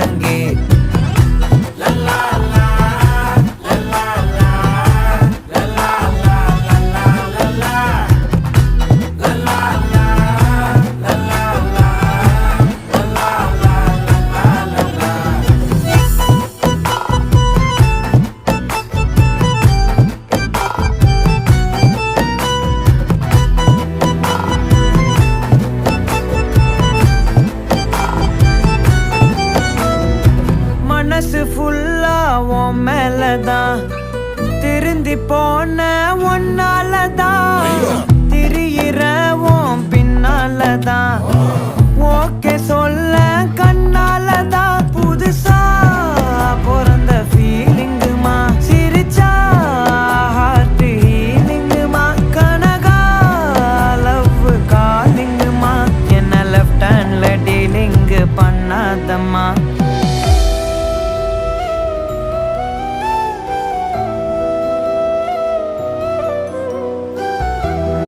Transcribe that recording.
முழங்கே. மனசு ஃபுல்லா உன் மேலதான், திருந்தி போன ஒன்னாலதான், திரியிற உன் பின்னாலதான், ஓகே சொல்ல கண்ணாலதான்.